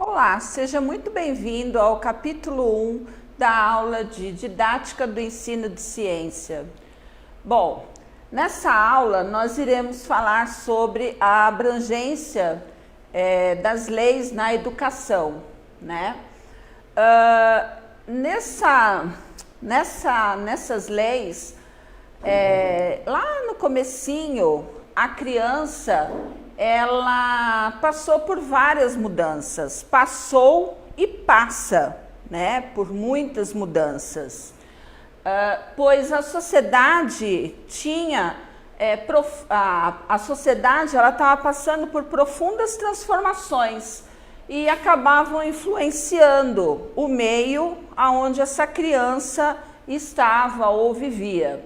Olá, seja muito bem-vindo ao capítulo 1 da aula de Didática do Ensino de Ciência. Bom, nessa aula nós iremos falar sobre a abrangência das leis na educação, né? Nessas leis, lá no comecinho, a criança ela passou por várias mudanças, passou e passa, né, por muitas mudanças, pois a sociedade a sociedade ela estava passando por profundas transformações e acabavam influenciando o meio aonde essa criança estava ou vivia.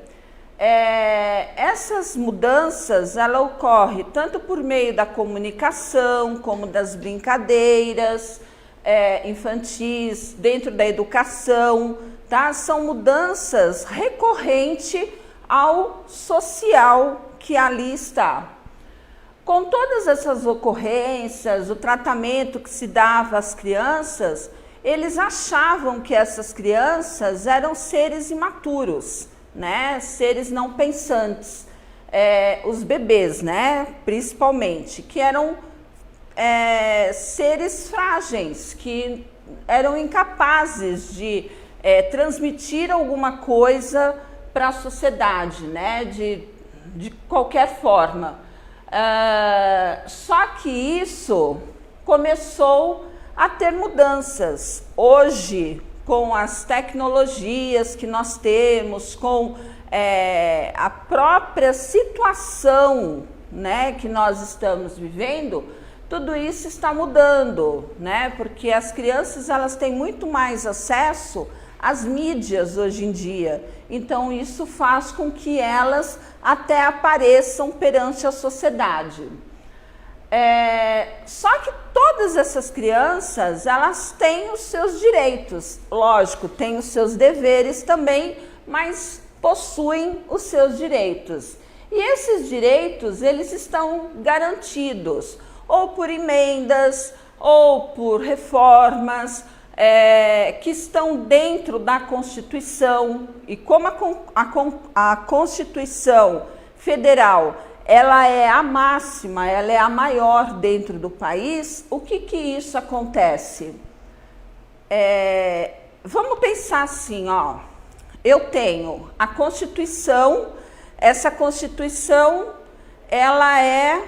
Essas mudanças, ela ocorre tanto por meio da comunicação, como das brincadeiras infantis, dentro da educação, tá? São mudanças recorrentes ao social que ali está. Com todas essas ocorrências, o tratamento que se dava às crianças, eles achavam que essas crianças eram seres imaturos, né? Seres não pensantes, os bebês, né? Principalmente, que eram seres frágeis, que eram incapazes de transmitir alguma coisa para a sociedade, né? De qualquer forma. Só que isso começou a ter mudanças. Hoje, com as tecnologias que nós temos, com a própria situação, né, que nós estamos vivendo, tudo isso está mudando, né, porque as crianças elas têm muito mais acesso às mídias hoje em dia, então isso faz com que elas até apareçam perante a sociedade. Só que todas essas crianças, elas têm os seus direitos, lógico, têm os seus deveres também, mas possuem os seus direitos. E esses direitos, eles estão garantidos, ou por emendas, ou por reformas, que estão dentro da Constituição. E como a Constituição Federal ela é a máxima, ela é a maior dentro do país, o que isso acontece? Vamos pensar assim, ó, eu tenho a Constituição, essa Constituição, ela é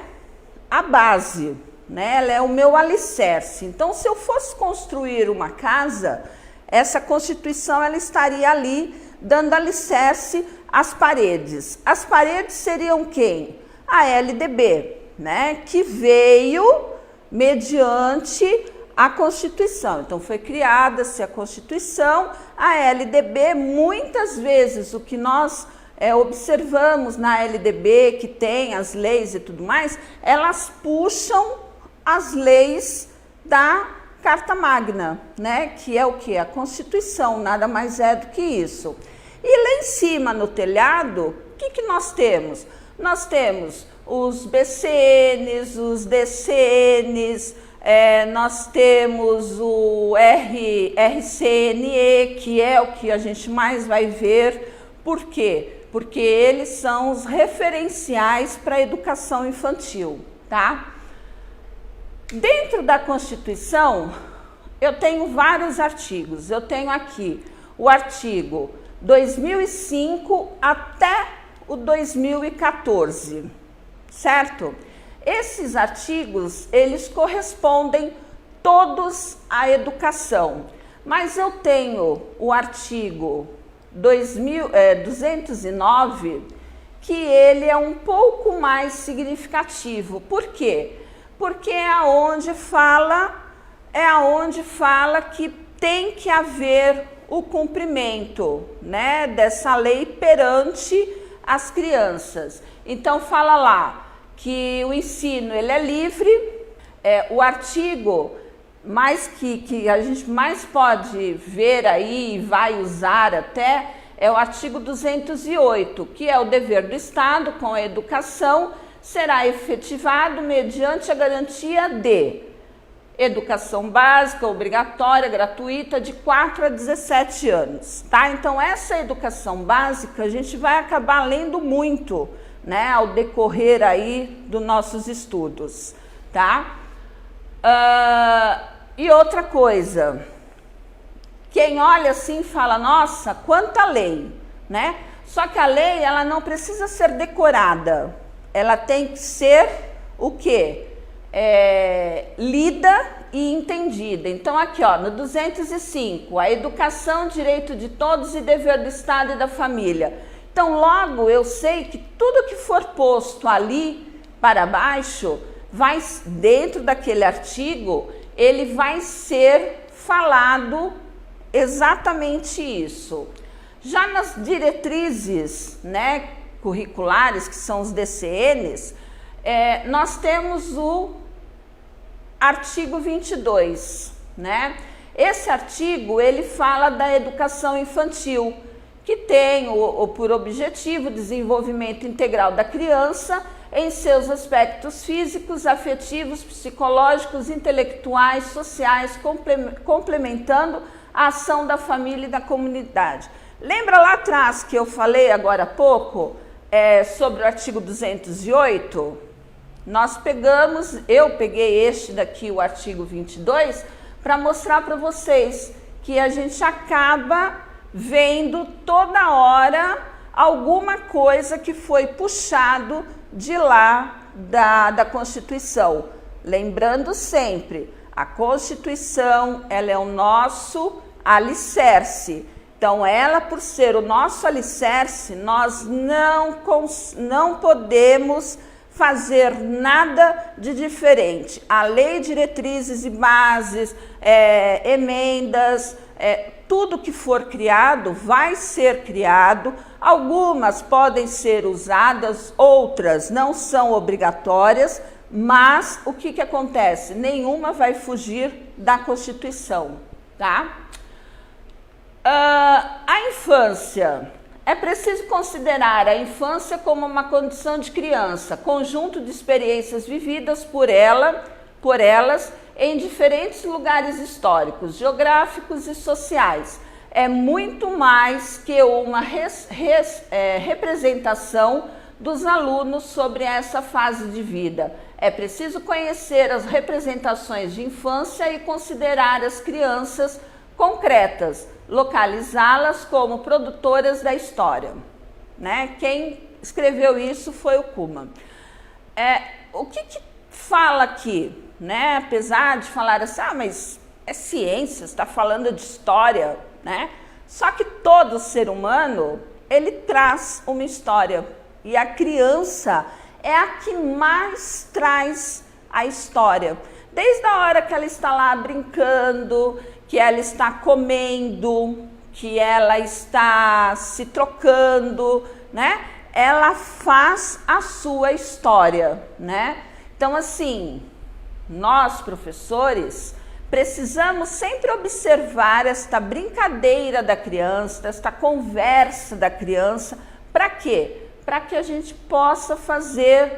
a base, né? Ela é o meu alicerce. Então, se eu fosse construir uma casa, essa Constituição, ela estaria ali, dando alicerce às paredes. As paredes seriam quem? A LDB, né, que veio mediante a Constituição. Então, foi criada-se a Constituição, a LDB, muitas vezes o que nós observamos na LDB, que tem as leis e tudo mais, elas puxam as leis da Carta Magna, né, que é o que? A Constituição, nada mais é do que isso. E lá em cima, no telhado, o que nós temos? Nós temos os BCNs, os DCNs, nós temos o RCNE, que é o que a gente mais vai ver. Por quê? Porque eles são os referenciais para a educação infantil, tá? Dentro da Constituição, eu tenho vários artigos. Eu tenho aqui o artigo 2005 até o 2014, certo? Esses artigos, eles correspondem todos à educação, mas eu tenho o artigo 209, que ele é um pouco mais significativo. Por quê? Porque é aonde fala que tem que haver o cumprimento, né, dessa lei perante as crianças. Então fala lá que o ensino ele é livre, o artigo mais que a gente mais pode ver aí e vai usar até é o artigo 208, que é o dever do Estado com a educação será efetivado mediante a garantia de educação básica, obrigatória, gratuita, de 4 a 17 anos, tá? Então, essa educação básica a gente vai acabar lendo muito, né, ao decorrer aí dos nossos estudos, tá? E outra coisa, quem olha assim fala, nossa, quanta lei, né? Só que a lei, ela não precisa ser decorada, ela tem que ser o quê? Lida e entendida. Então aqui, ó, no 205, a educação, direito de todos e dever do Estado e da família. Então logo eu sei que tudo que for posto ali para baixo, vai dentro daquele artigo, ele vai ser falado exatamente isso. Já nas diretrizes, né, curriculares, que são os DCNs, nós temos o artigo 22, né? Esse artigo, ele fala da educação infantil, que tem por objetivo o desenvolvimento integral da criança em seus aspectos físicos, afetivos, psicológicos, intelectuais, sociais, complementando a ação da família e da comunidade. Lembra lá atrás que eu falei agora há pouco sobre o artigo 208? Eu peguei este daqui, o artigo 22, para mostrar para vocês que a gente acaba vendo toda hora alguma coisa que foi puxado de lá da Constituição. Lembrando sempre, a Constituição, ela é o nosso alicerce. Então, ela, por ser o nosso alicerce, nós não podemos fazer nada de diferente. A lei, diretrizes e bases, emendas, tudo que for criado vai ser criado. Algumas podem ser usadas, outras não são obrigatórias, mas o que acontece? Nenhuma vai fugir da Constituição, tá? A infância. É preciso considerar a infância como uma condição de criança, conjunto de experiências vividas por elas em diferentes lugares históricos, geográficos e sociais. É muito mais que uma representação dos alunos sobre essa fase de vida. É preciso conhecer as representações de infância e considerar as crianças concretas, localizá-las como produtoras da história, né? Quem escreveu isso foi o Kuhlman. O que fala aqui, né? Apesar de falar assim, mas é ciência, está falando de história, né? Só que todo ser humano, ele traz uma história, e a criança é a que mais traz a história. Desde a hora que ela está lá brincando, que ela está comendo, que ela está se trocando, né? Ela faz a sua história, né? Então, assim, nós, professores, precisamos sempre observar esta brincadeira da criança, esta conversa da criança. Para quê? Para que a gente possa fazer,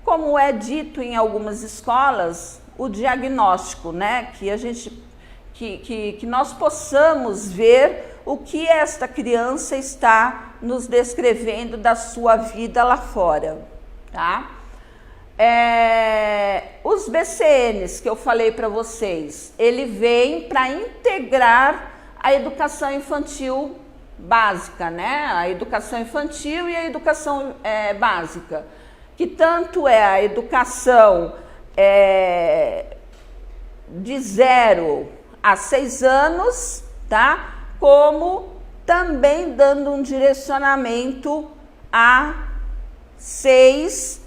como é dito em algumas escolas, o diagnóstico, né? Que nós possamos ver o que esta criança está nos descrevendo da sua vida lá fora, tá? Os BCNs que eu falei para vocês, ele vem para integrar a educação infantil básica, né? A educação infantil e a educação básica, que tanto é a educação de 0 a 6 anos, tá? Como também dando um direcionamento a 6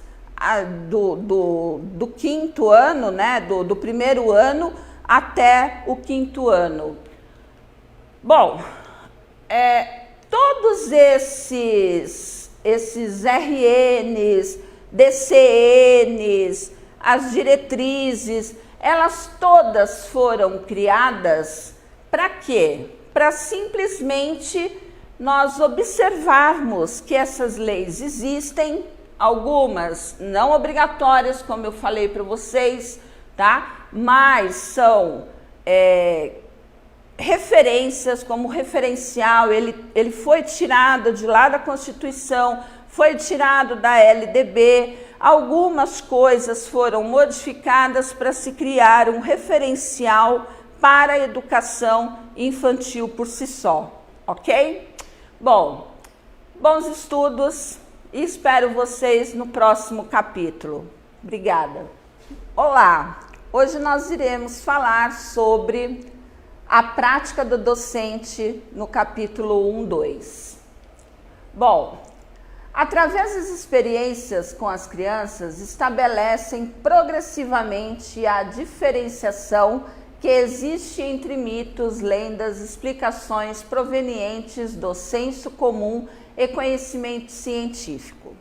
do quinto ano, né? Do primeiro ano até o quinto ano. Bom, todos esses RNs, DCNs, as diretrizes, elas todas foram criadas para quê? Para simplesmente nós observarmos que essas leis existem, algumas não obrigatórias, como eu falei para vocês, tá? Mas são referências, como referencial, ele foi tirado de lá da Constituição, foi tirado da LDB, algumas coisas foram modificadas para se criar um referencial para a educação infantil por si só, ok? Bom, bons estudos e espero vocês no próximo capítulo. Obrigada. Olá, hoje nós iremos falar sobre a prática do docente no capítulo 1.2. Bom, através das experiências com as crianças, estabelecem progressivamente a diferenciação que existe entre mitos, lendas, explicações provenientes do senso comum e conhecimento científico.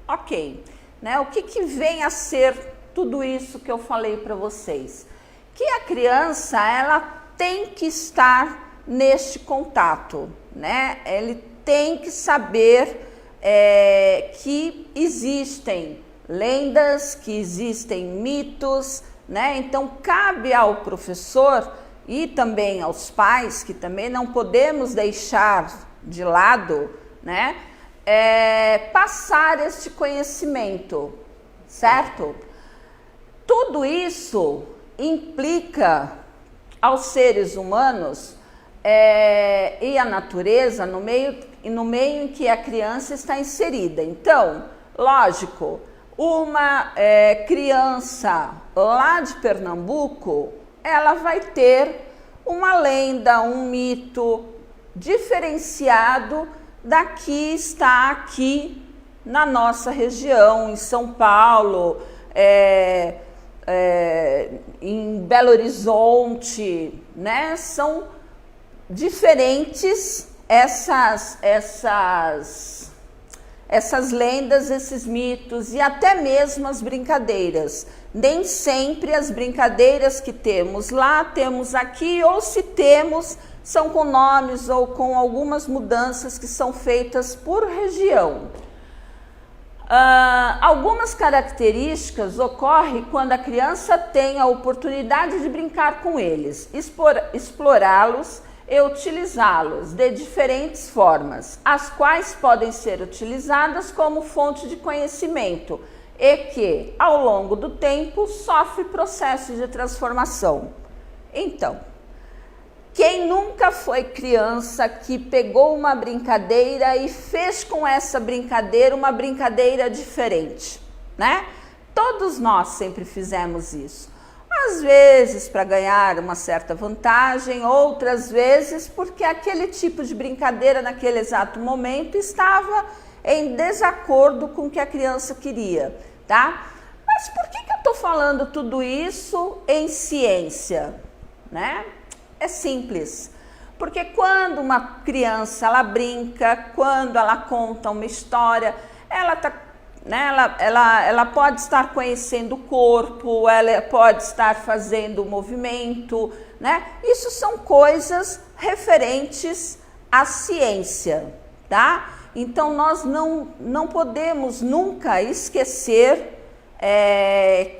Ok, né? O que vem a ser tudo isso que eu falei para vocês? Que a criança, ela tem que estar neste contato, né? Ele tem que saber que existem lendas, que existem mitos, né? Então, cabe ao professor e também aos pais, que também não podemos deixar de lado, né? Passar este conhecimento, certo? Tudo isso implica aos seres humanos e à natureza no meio em que a criança está inserida. Então, lógico, uma criança lá de Pernambuco, ela vai ter uma lenda, um mito diferenciado da que está aqui na nossa região, em São Paulo, em Belo Horizonte, né? São diferentes essas lendas, esses mitos e até mesmo as brincadeiras. Nem sempre as brincadeiras que temos lá, temos aqui, ou se temos, são com nomes ou com algumas mudanças que são feitas por região. Algumas características ocorrem quando a criança tem a oportunidade de brincar com eles, explorá-los e utilizá-los de diferentes formas, as quais podem ser utilizadas como fonte de conhecimento e que, ao longo do tempo, sofre processo de transformação. Então, quem nunca foi criança que pegou uma brincadeira e fez com essa brincadeira uma brincadeira diferente, né? Todos nós sempre fizemos isso. Às vezes para ganhar uma certa vantagem, outras vezes porque aquele tipo de brincadeira naquele exato momento estava em desacordo com o que a criança queria, tá? Mas por que eu estou falando tudo isso em ciência, né? É simples, porque quando uma criança ela brinca, quando ela conta uma história, ela pode estar conhecendo o corpo, ela pode estar fazendo o movimento, né? Isso são coisas referentes à ciência, tá? Então nós não podemos nunca esquecer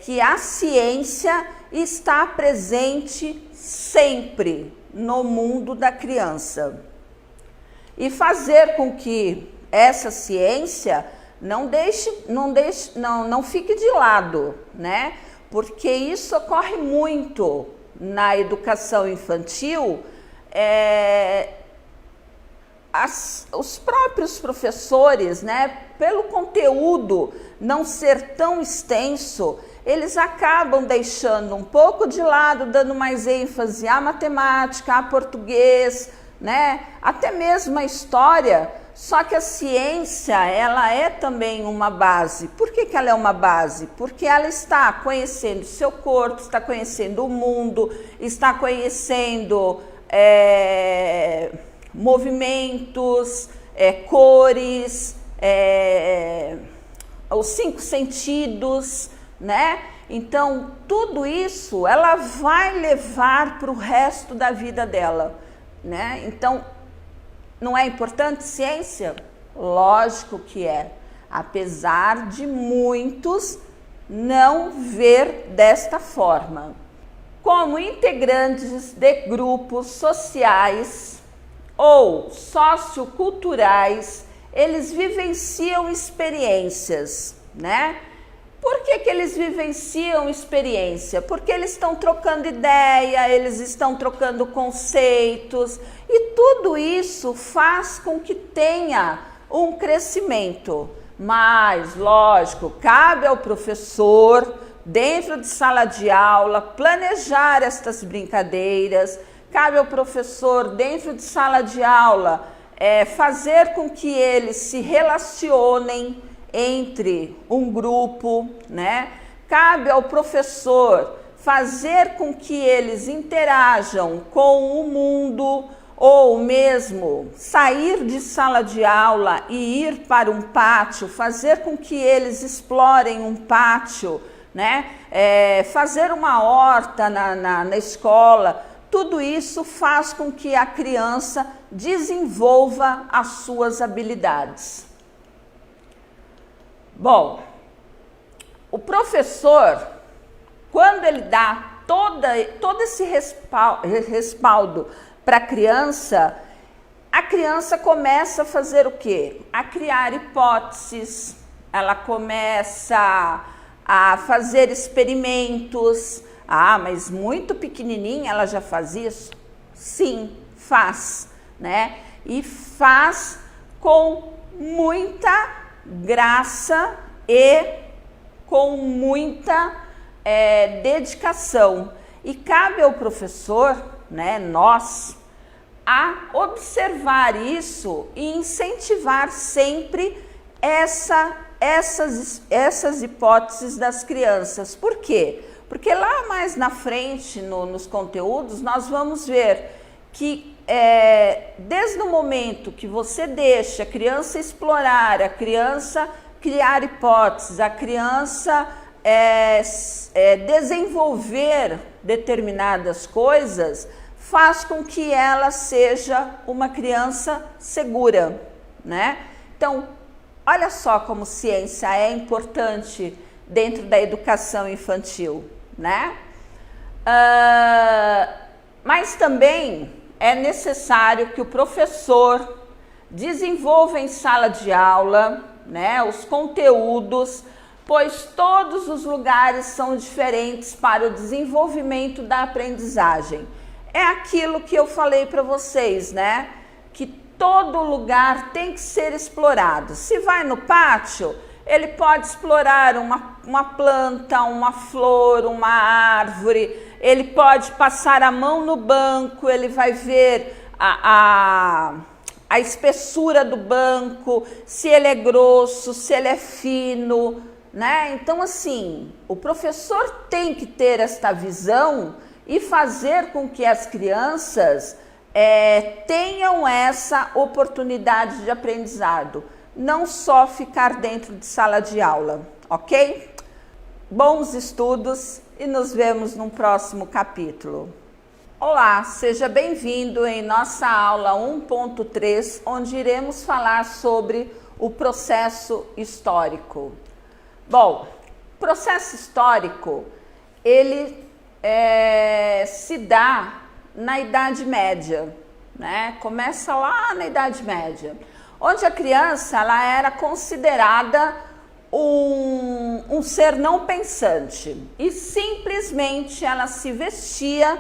que a ciência está presente sempre no mundo da criança e fazer com que essa ciência não fique de lado, né? Porque isso ocorre muito na educação infantil. Os próprios professores, né, pelo conteúdo não ser tão extenso, eles acabam deixando um pouco de lado, dando mais ênfase à matemática, a português, né, até mesmo a história. Só que a ciência, ela é também uma base. Por que ela é uma base? Porque ela está conhecendo o seu corpo, está conhecendo o mundo, está conhecendo movimentos, cores, os 5 sentidos, né? Então, tudo isso ela vai levar para o resto da vida dela, né? Então, não é importante ciência? Lógico que é. Apesar de muitos não ver desta forma. Como integrantes de grupos sociais ou socioculturais, eles vivenciam experiências, né? Por que eles vivenciam experiência? Porque eles estão trocando ideia, eles estão trocando conceitos, e tudo isso faz com que tenha um crescimento. Mas, lógico, cabe ao professor, dentro de sala de aula, planejar estas brincadeiras, cabe ao professor, dentro de sala de aula, fazer com que eles se relacionem entre um grupo, né? Cabe ao professor fazer com que eles interajam com o mundo, ou mesmo sair de sala de aula e ir para um pátio, fazer com que eles explorem um pátio, né? Fazer uma horta na escola. Tudo isso faz com que a criança desenvolva as suas habilidades. Bom, o professor, quando ele dá todo esse respaldo para a criança começa a fazer o quê? A criar hipóteses, ela começa a fazer experimentos. Ah, mas muito pequenininha ela já faz isso? Sim, faz, né? E faz com muita graça e com muita dedicação. E cabe ao professor, né, nós, a observar isso e incentivar sempre essas hipóteses das crianças. Por quê? Porque lá mais na frente, nos conteúdos, nós vamos ver que desde o momento que você deixa a criança explorar, a criança criar hipóteses, a criança desenvolver determinadas coisas, faz com que ela seja uma criança segura, né? Então, olha só como ciência é importante dentro da educação infantil, né? Mas também é necessário que o professor desenvolva em sala de aula, né, os conteúdos, pois todos os lugares são diferentes para o desenvolvimento da aprendizagem. É aquilo que eu falei para vocês, né? Que todo lugar tem que ser explorado. Se vai no pátio, ele pode explorar uma planta, uma flor, uma árvore, ele pode passar a mão no banco, ele vai ver a espessura do banco, se ele é grosso, se ele é fino, né? Então, assim, o professor tem que ter esta visão e fazer com que as crianças tenham essa oportunidade de aprendizado, não só ficar dentro de sala de aula, ok? Bons estudos e nos vemos num próximo capítulo. Olá, seja bem-vindo em nossa aula 1.3, onde iremos falar sobre o processo histórico. Bom, o processo histórico, ele se dá na Idade Média, né? Começa lá na Idade Média, onde a criança ela era considerada um ser não pensante e simplesmente ela se vestia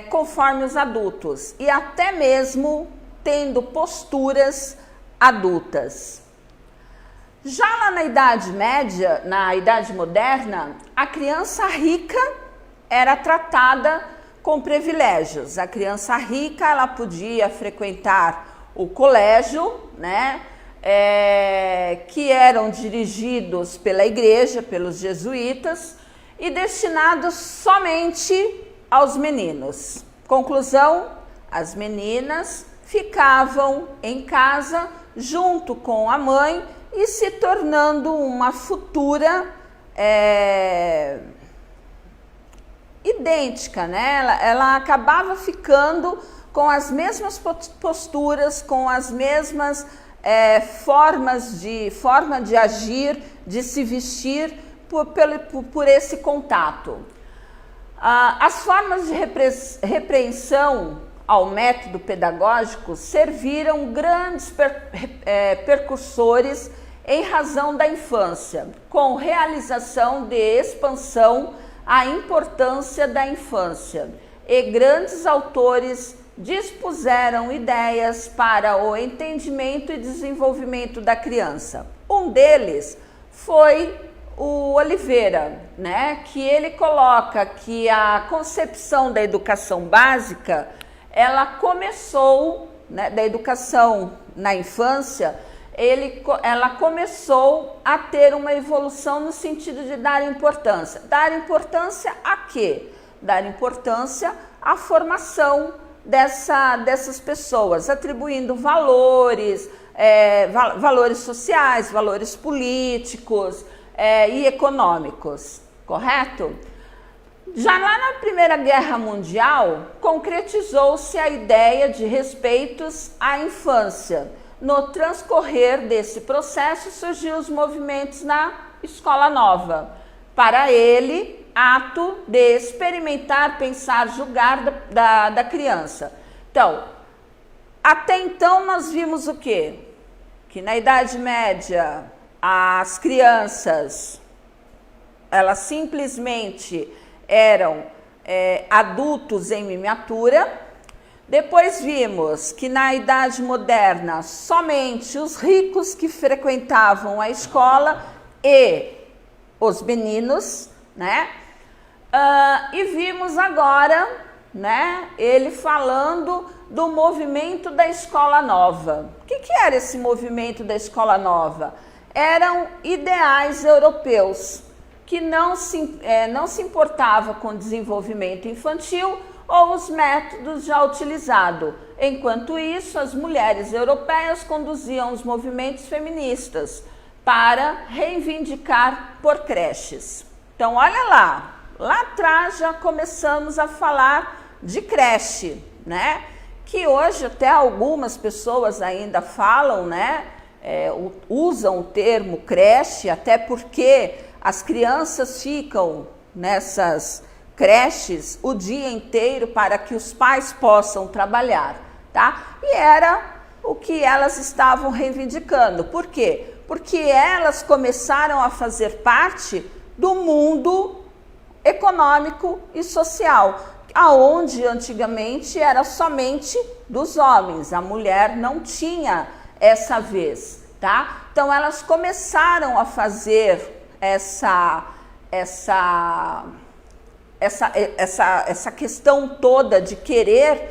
conforme os adultos e até mesmo tendo posturas adultas. Já lá na Idade Média, na Idade Moderna, a criança rica era tratada com privilégios. A criança rica ela podia frequentar o colégio, né? Que eram dirigidos pela igreja, pelos jesuítas e destinados somente aos meninos. Conclusão, as meninas ficavam em casa junto com a mãe e se tornando uma futura idêntica, né? Ela acabava ficando com as mesmas posturas, com as mesmas forma de agir, de se vestir, por esse contato. As formas de repreensão ao método pedagógico serviram grandes percursores em razão da infância, com realização de expansão à importância da infância, e grandes autores dispuseram ideias para o entendimento e desenvolvimento da criança. Um deles foi o Oliveira, né, que ele coloca que a concepção da educação básica, ela começou, né, da educação na infância, ela começou a ter uma evolução no sentido de dar importância. Dar importância a quê? Dar importância à formação dessas pessoas, atribuindo valores, valores sociais, valores políticos e econômicos, correto? Já lá na Primeira Guerra Mundial, concretizou-se a ideia de respeitos à infância. No transcorrer desse processo, surgiu os movimentos na Escola Nova. Para ele, ato de experimentar, pensar, julgar da criança. Então, até então nós vimos o quê? Que na Idade Média, as crianças, elas simplesmente eram adultos em miniatura. Depois vimos que na Idade Moderna, somente os ricos que frequentavam a escola e os meninos, né? E vimos agora, né, ele falando do movimento da Escola Nova. O que era esse movimento da Escola Nova? Eram ideais europeus que não se importava com o desenvolvimento infantil ou os métodos já utilizados. Enquanto isso, as mulheres europeias conduziam os movimentos feministas para reivindicar por creches. Então, olha lá atrás já começamos a falar de creche, né? Que hoje até algumas pessoas ainda falam, né? Usam o termo creche, até porque as crianças ficam nessas creches o dia inteiro para que os pais possam trabalhar, tá? E era o que elas estavam reivindicando. Por quê? Porque elas começaram a fazer parte do mundo econômico e social, aonde antigamente era somente dos homens, a mulher não tinha essa vez, tá? Então elas começaram a fazer essa questão toda de querer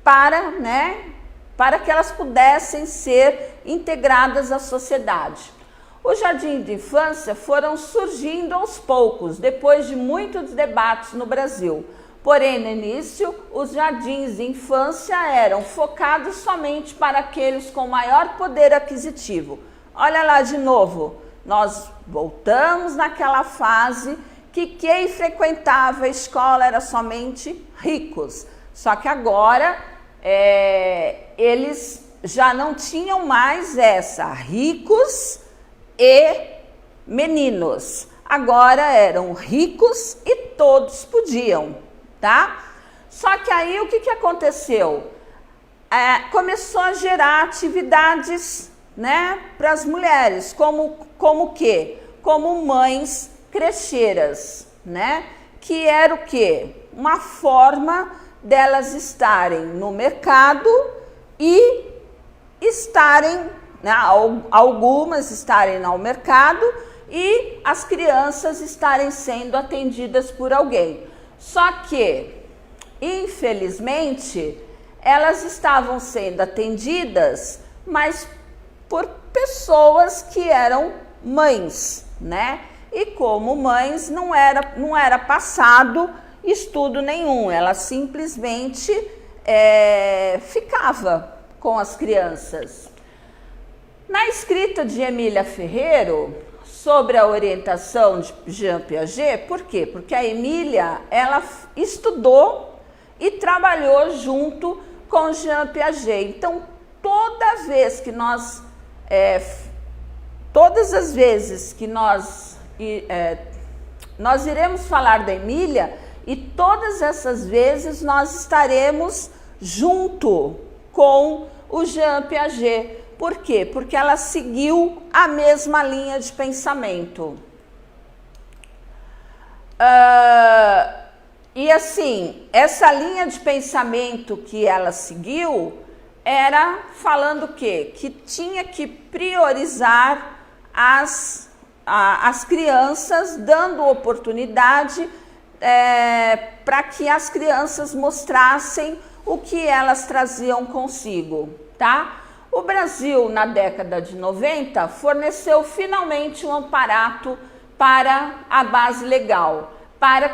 para que elas pudessem ser integradas à sociedade. Os jardins de infância foram surgindo aos poucos, depois de muitos debates no Brasil. Porém, no início, os jardins de infância eram focados somente para aqueles com maior poder aquisitivo. Olha lá de novo, nós voltamos naquela fase que quem frequentava a escola era somente ricos. Só que agora eles já não tinham mais ricos e meninos. Agora eram ricos e todos podiam, tá? Só que aí o que aconteceu? Começou a gerar atividades, né, para as mulheres, como o quê? Como mães crecheiras, né? Que era o quê? Uma forma delas estarem no mercado e estarem, né, algumas estarem no mercado e as crianças estarem sendo atendidas por alguém. Só que, infelizmente, elas estavam sendo atendidas, mas por pessoas que eram mães, né? E como mães não era passado estudo nenhum, ela simplesmente ficava com as crianças. Na escrita de Emília Ferreiro sobre a orientação de Jean Piaget, por quê? Porque a Emília, ela estudou e trabalhou junto com Jean Piaget. Então, todas as vezes que nós Nós iremos falar da Emília e todas essas vezes nós estaremos junto com o Jean Piaget. Por quê? Porque ela seguiu a mesma linha de pensamento. E assim, essa linha de pensamento que ela seguiu era falando o quê? Que tinha que priorizar as crianças, dando oportunidade para que as crianças mostrassem o que elas traziam consigo, tá? O Brasil, na década de 90, forneceu finalmente um amparato para a base legal, para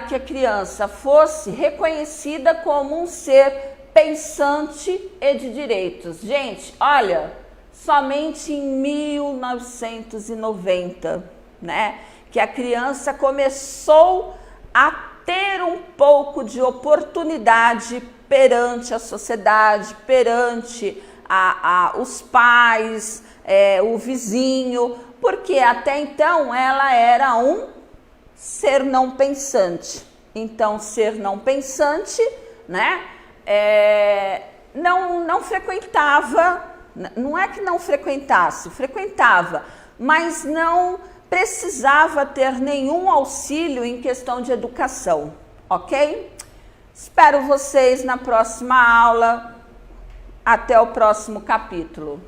que a criança fosse reconhecida como um ser pensante e de direitos. Gente, olha, somente em 1990, né, que a criança começou a ter um pouco de oportunidade perante a sociedade, perante os pais, o vizinho, porque até então ela era um ser não pensante. Então, ser não pensante, né, não frequentava, não é que não frequentasse, frequentava, mas não precisava ter nenhum auxílio em questão de educação, ok? Espero vocês na próxima aula. Até o próximo capítulo.